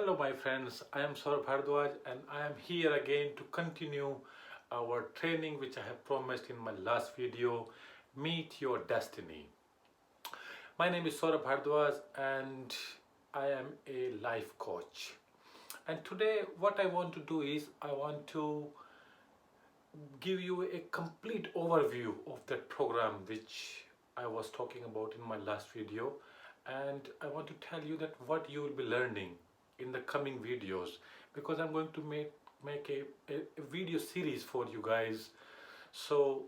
Hello my friends, I am Saurabh Bhardwaj and I am here again to continue our training which I have promised in my last video, Meet Your Destiny. My name is Saurabh Bhardwaj and I am a life coach. And today what I want to do is I want to give you a complete overview of that program which I was talking about in my last video, and I want to tell you that what you will be learning in the coming videos, because I'm going to make a video series for you guys. So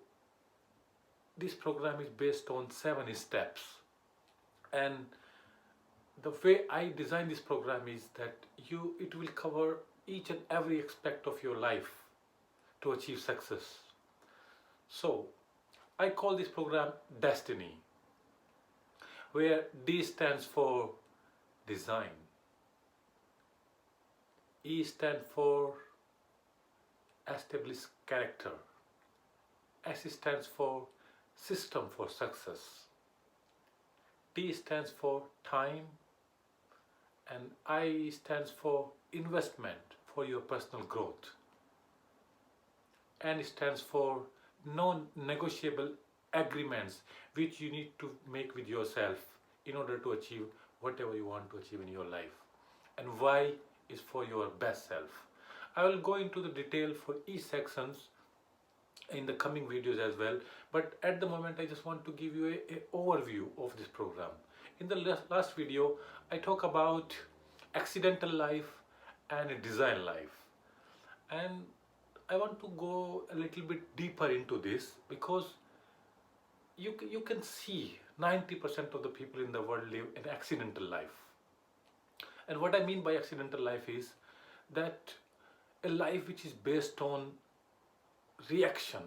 this program is based on 7 steps, and the way I design this program is that it will cover each and every aspect of your life to achieve success. So I call this program Destiny, where D stands for design, E stands for establish character, S stands for system for success, T stands for time, and I stands for investment for your personal growth. N stands for non-negotiable agreements which you need to make with yourself in order to achieve whatever you want to achieve in your life. And Y is for your best self. I will go into the detail for each sections in the coming videos as well, but at the moment I just want to give you an overview of this program. In the last video I talk about accidental life and a design life, and I want to go a little bit deeper into this because you can see 90% of the people in the world live an accidental life. And what I mean by accidental life is that a life which is based on reaction.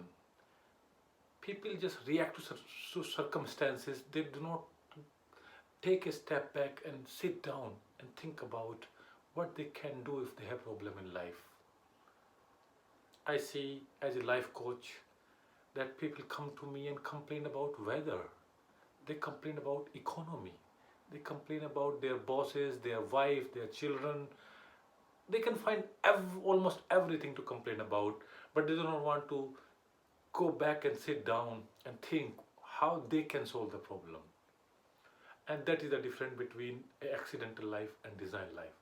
People just react to circumstances. They do not take a step back and sit down and think about what they can do if they have problem in life. I see as a life coach that people come to me and complain about weather. They complain about economy. They complain about their bosses, their wife, their children. They can find almost everything to complain about, but they do not want to go back and sit down and think how they can solve the problem. And that is the difference between an accidental life and design life.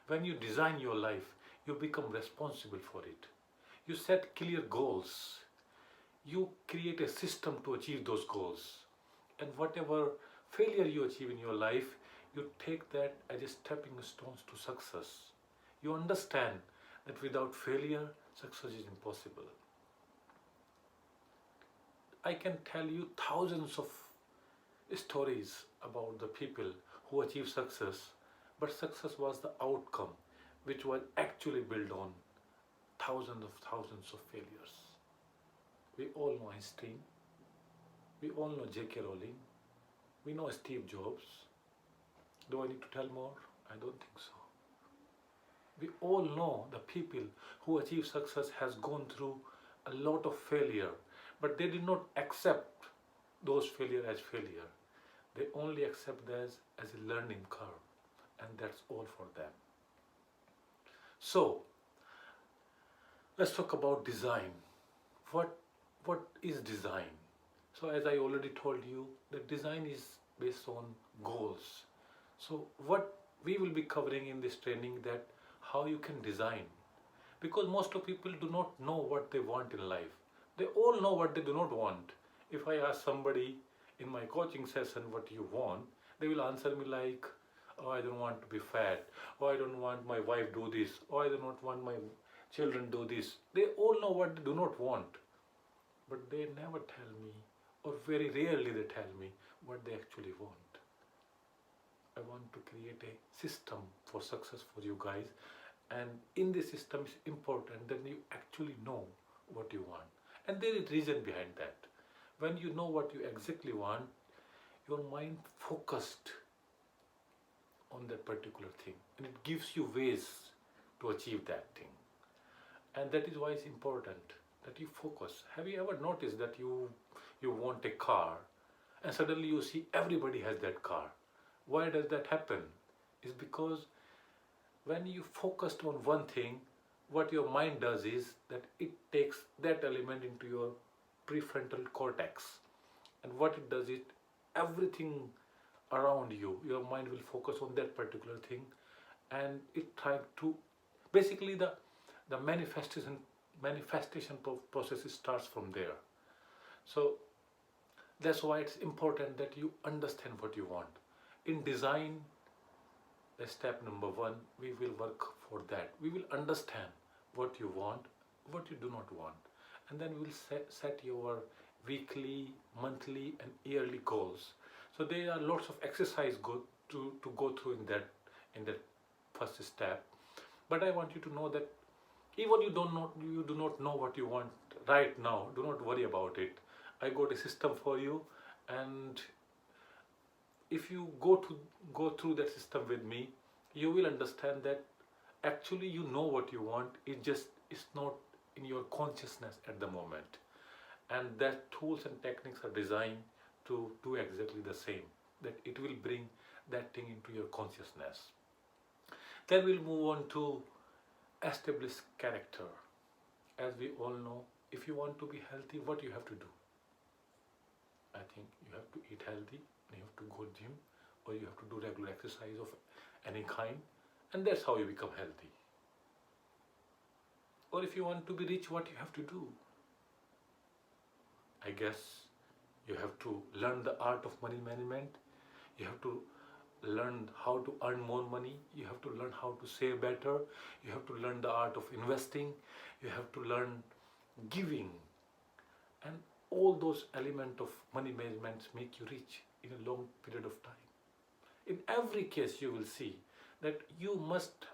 When you design your life, you become responsible for it. You set clear goals. You create a system to achieve those goals. And whatever failure you achieve in your life, you take that as a stepping stones to success. You understand that without failure, success is impossible. I can tell you thousands of stories about the people who achieve success, but success was the outcome which was actually built on thousands of failures. We all know Einstein, we all know J.K. Rowling, we know Steve Jobs. Do I need to tell more? I don't think so. We all know the people who achieve success has gone through a lot of failure, but they did not accept those failure as failure. They only accept that as a learning curve, and that's all for them. So let's talk about design. What is design? So as I already told you, the design is based on goals. So what we will be covering in this training, that how you can design, because most of people do not know what they want in life. They all know what they do not want. If I ask somebody in my coaching session what you want, they will answer me like, oh, I don't want to be fat, or I don't want my wife do this, or I do not want my children do this. They all know what they do not want, but they never tell me, or very rarely they tell me what they actually want. I want to create a system for success for you guys, and in this system is important that you actually know what you want, and there is reason behind that. When you know what you exactly want, your mind focused on that particular thing, and it gives you ways to achieve that thing. And that is why it's important that you focus. Have you ever noticed that you want a car and suddenly you see everybody has that car? Why does that happen? It's because when you focused on one thing, what your mind does is that it takes that element into your prefrontal cortex, and what it does is everything around you, your mind will focus on that particular thing, and it tries to basically the manifestation process starts from there. So that's why it's important that you understand what you want. In design, the step number one, we will work for that. We will understand what you want, what you do not want, and then we will set your weekly, monthly, and yearly goals. So there are lots of exercise to go through in that first step. But I want you to know that even you do not know what you want right now, do not worry about it. I got a system for you, and if you go through that system with me, you will understand that actually you know what you want. It just is not in your consciousness at the moment, and that tools and techniques are designed to do exactly the same. That it will bring that thing into your consciousness. Then we'll move on to establish character. As we all know, if you want to be healthy, what you have to do? I think you have to eat healthy, you have to go gym, or you have to do regular exercise of any kind, and that's how you become healthy. Or if you want to be rich, what you have to do? I guess you have to learn the art of money management. You have to learn how to earn more money. You have to learn how to save better. You have to learn the art of investing. You have to learn giving. And all those elements of money management make you rich in a long period of time. In every case, you will see that you must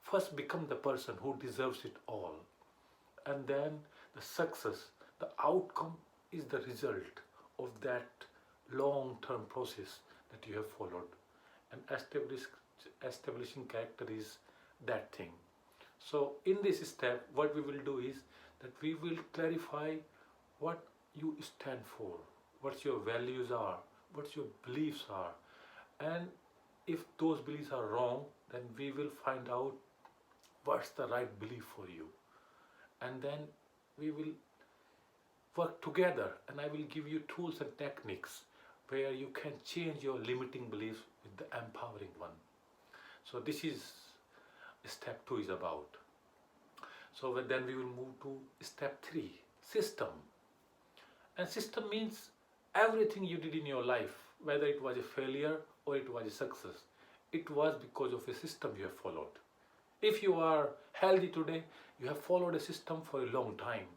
first become the person who deserves it all. And then the success, the outcome is the result of that long-term process that you have followed. And establishing character is that thing. So in this step, what we will do is that we will clarify what you stand for, what your values are, what your beliefs are. And if those beliefs are wrong, then we will find out what's the right belief for you. And then we will work together, and I will give you tools and techniques where you can change your limiting beliefs with the empowering one. So this is step 2 is about. So then we will move to step 3, system. And system means everything you did in your life, whether it was a failure or it was a success, it was because of a system you have followed. If you are healthy today, you have followed a system for a long time.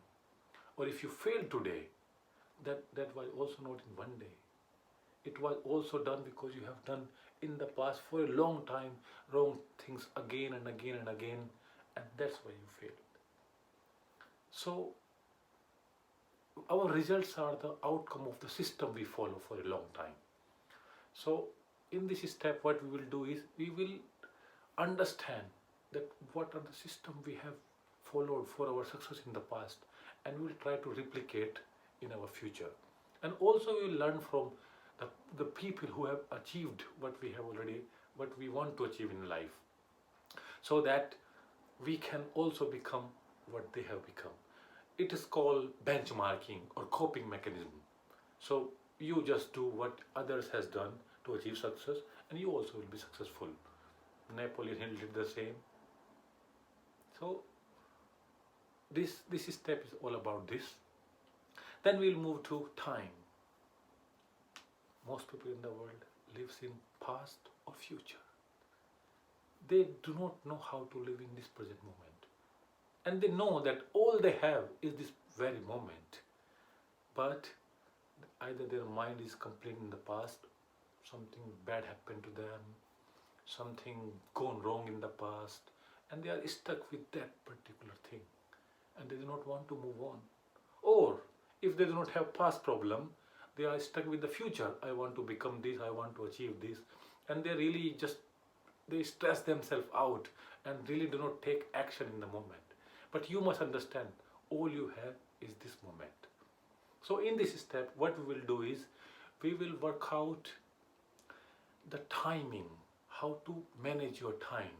Or if you fail today, that was also not in one day. It was also done because you have done in the past for a long time wrong things again and again and again, and that's why you failed. So our results are the outcome of the system we follow for a long time. So in this step, what we will do is we will understand that what are the systems we have followed for our success in the past, and we will try to replicate in our future. And also we will learn from the people who have achieved what we want to achieve in life, so that we can also become what they have become. It is called benchmarking or coping mechanism. So you just do what others has done to achieve success, and you also will be successful. Napoleon Hill did the same. So this step is all about this. Then we'll move to time. Most people in the world lives in past or future. They do not know how to live in this present moment. And they know that all they have is this very moment. But either their mind is completely in the past, something bad happened to them, something gone wrong in the past, and they are stuck with that particular thing, and they do not want to move on. Or if they do not have past problem, they are stuck with the future. I want to become this, I want to achieve this, and they really they stress themselves out and really do not take action in the moment. But you must understand, all you have is this moment. So in this step, what we will do is we will work out the timing, how to manage your time.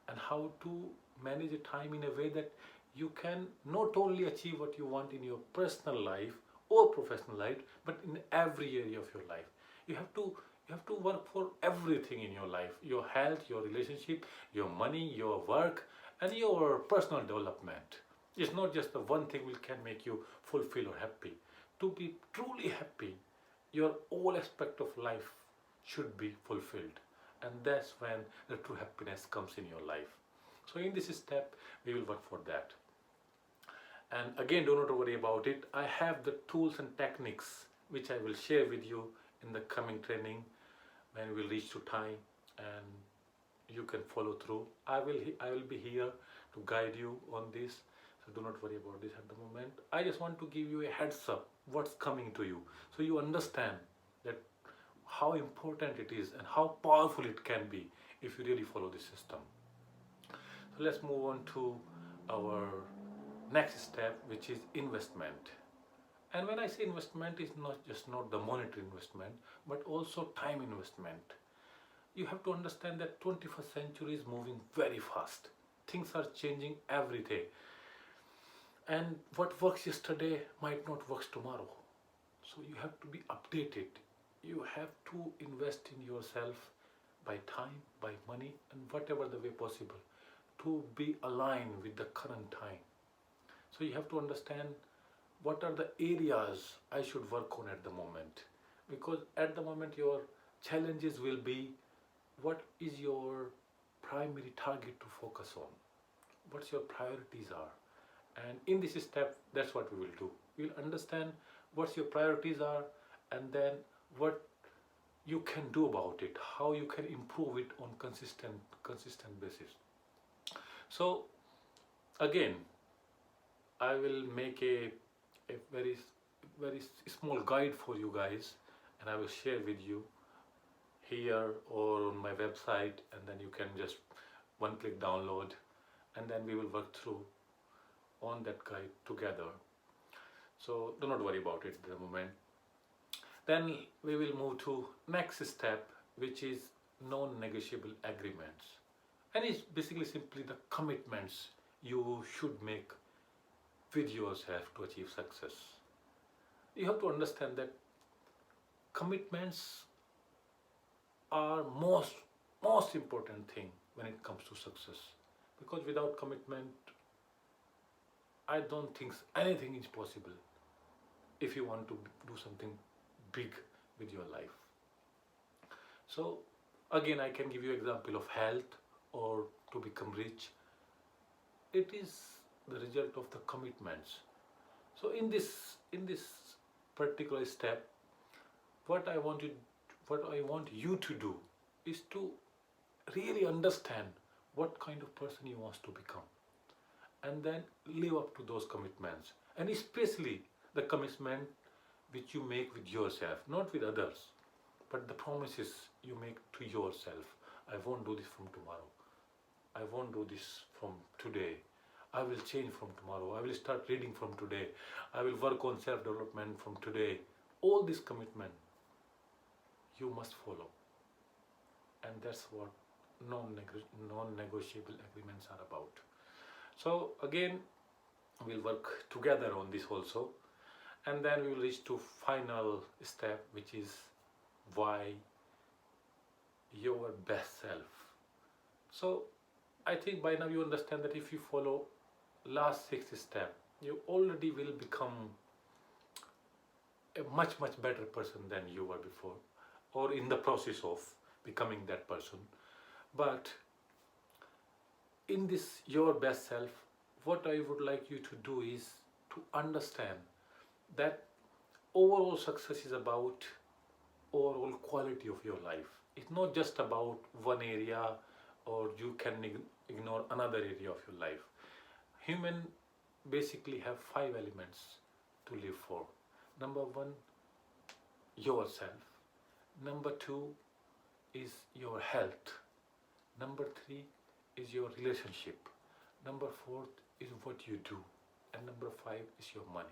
and how to manage your time in a way that you can not only achieve what you want in your personal life or professional life, but in every area of your life. You have to work for everything in your life: your health, your relationship, your money, your work, and your personal development. It's not just the one thing which can make you fulfill or happy. To be truly happy, your all aspect of life should be fulfilled, and that's when the true happiness comes in your life. So in this step we will work for that. And again, do not worry about it. I have the tools and techniques which I will share with you in the coming training when we will reach to time, and you can follow through. I will be here to guide you on this. So do not worry about this at the moment. I just want to give you a heads up what's coming to you, so you understand that how important it is and how powerful it can be if you really follow this system. So let's move on to our next step, which is investment. And when I say investment, it's not the monetary investment, but also time investment. You have to understand that 21st century is moving very fast. Things are changing every day, and what works yesterday might not work tomorrow. So you have to be updated. You have to invest in yourself by time, by money, and whatever the way possible to be aligned with the current time. So you have to understand what are the areas I should work on at the moment, because at the moment your challenges will be: what is your primary target to focus on, what your priorities are. And in this step, that's what we will do. We'll understand what your priorities are, and then what you can do about it, how you can improve it on consistent basis. So again, I will make a very small guide for you guys, and I will share with you here or on my website, and then you can just one click download, and then we will work through on that guide together. So do not worry about it at the moment. Then we will move to next step, which is non-negotiable agreements. And it's basically simply the commitments you should make with yourself to achieve success. You have to understand that commitments are most important thing when it comes to success, because without commitment, I don't think anything is possible if you want to do something big with your life. So again, I can give you example of health or to become rich. It is the result of the commitments. So in this particular step, what I want you to do is to really understand what kind of person you want to become, and then live up to those commitments, and especially the commitment which you make with yourself, not with others, but the promises you make to yourself. I won't do this from tomorrow. I won't do this from today. I will change from tomorrow. I will start reading from today. I will work on self-development from today. All this commitment you must follow. And that's what non-negotiable agreements are about. So again, we'll work together on this also. And then we will reach to final step, which is why your best self. So I think by now you understand that if you follow last 6 steps, you already will become a much better person than you were before, or in the process of becoming that person. But in this your best self, what I would like you to do is to understand that overall success is about overall quality of your life. It's not just about one area, or you can ignore another area of your life. Human basically have 5 elements to live for. Number 1, yourself. Number 2 is your health. Number 3 is your relationship. Number 4 is what you do. And number 5 is your money.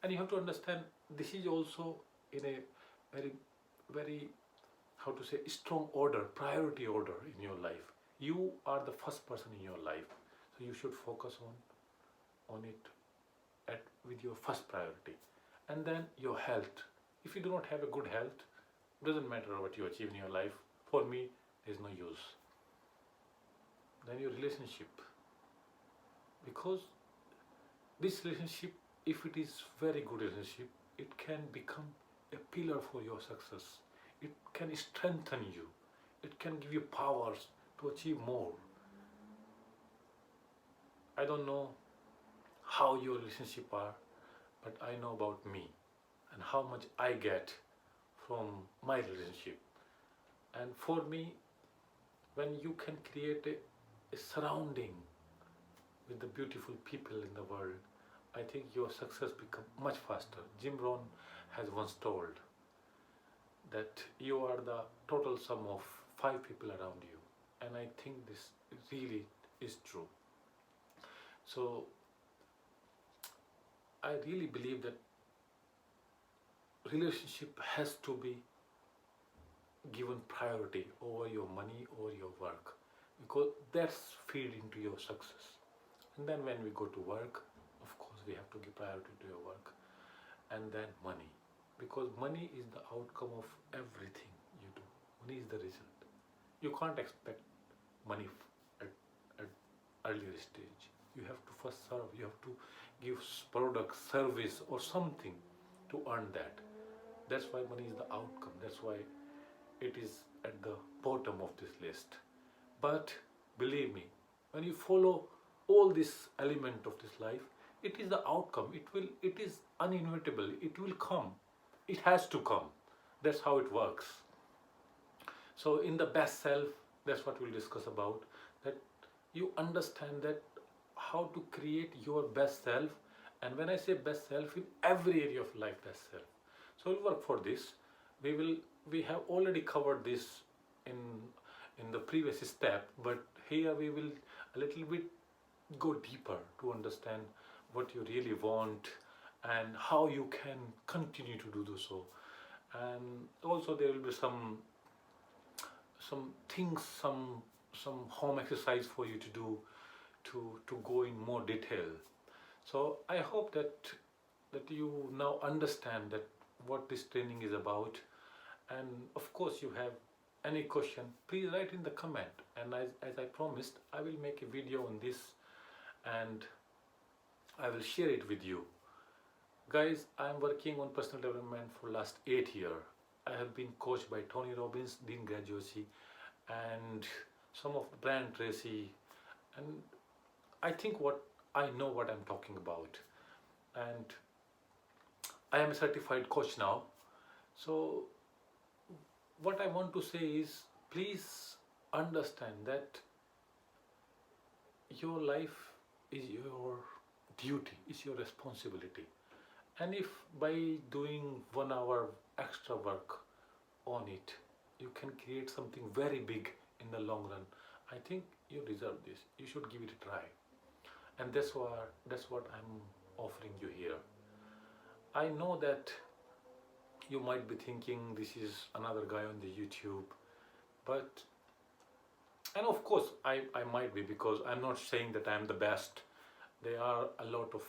And you have to understand this is also in a very, very, how to say, strong order, priority order in your life. You are the first person in your life, so you should focus on it with your first priority. And then your health. If you do not have a good health, doesn't matter what you achieve in your life. For me, there's no use. Then your relationship, because this relationship, if it is very good relationship, it can become a pillar for your success. It can strengthen you. It can give you powers to achieve more. I don't know how your relationship are, but I know about me and how much I get from my relationship. And for me, when you can create a surrounding with the beautiful people in the world, I think your success becomes much faster. Jim Rohn has once told that you are the total sum of 5 people around you. And I think this really is true. So I really believe that relationship has to be given priority over your money or your work, because that's feed into your success. And then when we go to work, of course we have to give priority to your work. And then money, because money is the outcome of everything you do. Money is the result. You can't expect money at earlier stage. You have to first serve. You have to give product, service, or something to earn that. That's why money is the outcome. That's why it is at the bottom of this list. But believe me, when you follow all this element of this life, it is the outcome. It is uninevitable. It will come. It has to come. That's how it works. So in the best self, that's what we'll discuss about. That you understand that how to create your best self. And when I say best self, in every area of life, best self. So we'll work for this. We have already covered this in the previous step, but here we will a little bit go deeper to understand what you really want and how you can continue to do so. And also there will be some things, some home exercise for you to do to go in more detail. So I hope that you now understand that what this training is about. And of course, you have any question, please write in the comment. And as I promised, I will make a video on this and I will share it with you. Guys, I am working on personal development for last 8 years. I have been coached by Tony Robbins, Dean Graziosi, and some of Brian Tracy. And I think I know what I'm talking about. And I am a certified coach now. So what I want to say is, please understand that your life is your duty, is your responsibility. And if by doing 1 hour extra work on it, you can create something very big in the long run, I think you deserve this. You should give it a try. And that's what I'm offering you here. I know that you might be thinking this is another guy on the YouTube, and of course I might be, because I'm not saying that I'm the best. There are a lot of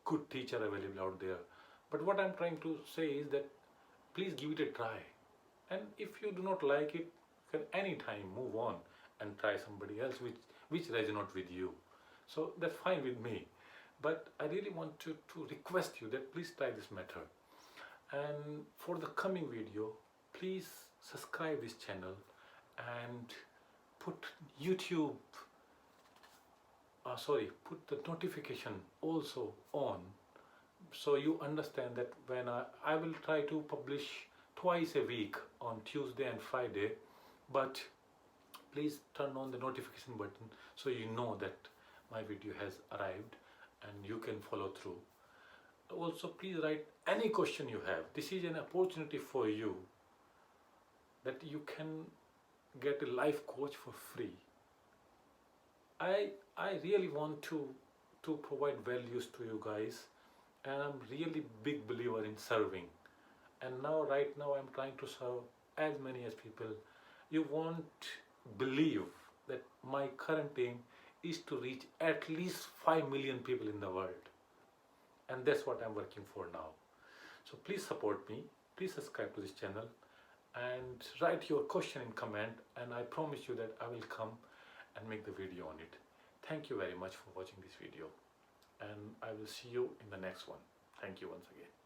good teachers available out there. But what I'm trying to say is that please give it a try. And if you do not like it, you can anytime move on and try somebody else which resonates with you. So that's fine with me. But I really want to request you that please try this method. And for the coming video, please subscribe this channel and put YouTube, put the notification also on, so you understand that when I will try to publish twice a week on Tuesday and Friday, but please turn on the notification button so you know that my video has arrived and you can follow through. Also, please write any question you have. This is an opportunity for you that you can get a life coach for free. I really want to provide values to you guys, and I'm really big believer in serving. And right now I'm trying to serve as many as people. You won't believe that my current aim is to reach at least 5 million people in the world. And that's what I'm working for now. So please support me, please subscribe to this channel and write your question in comment, and I promise you that I will come and make the video on it. Thank you very much for watching this video, and I will see you in the next one. Thank you once again.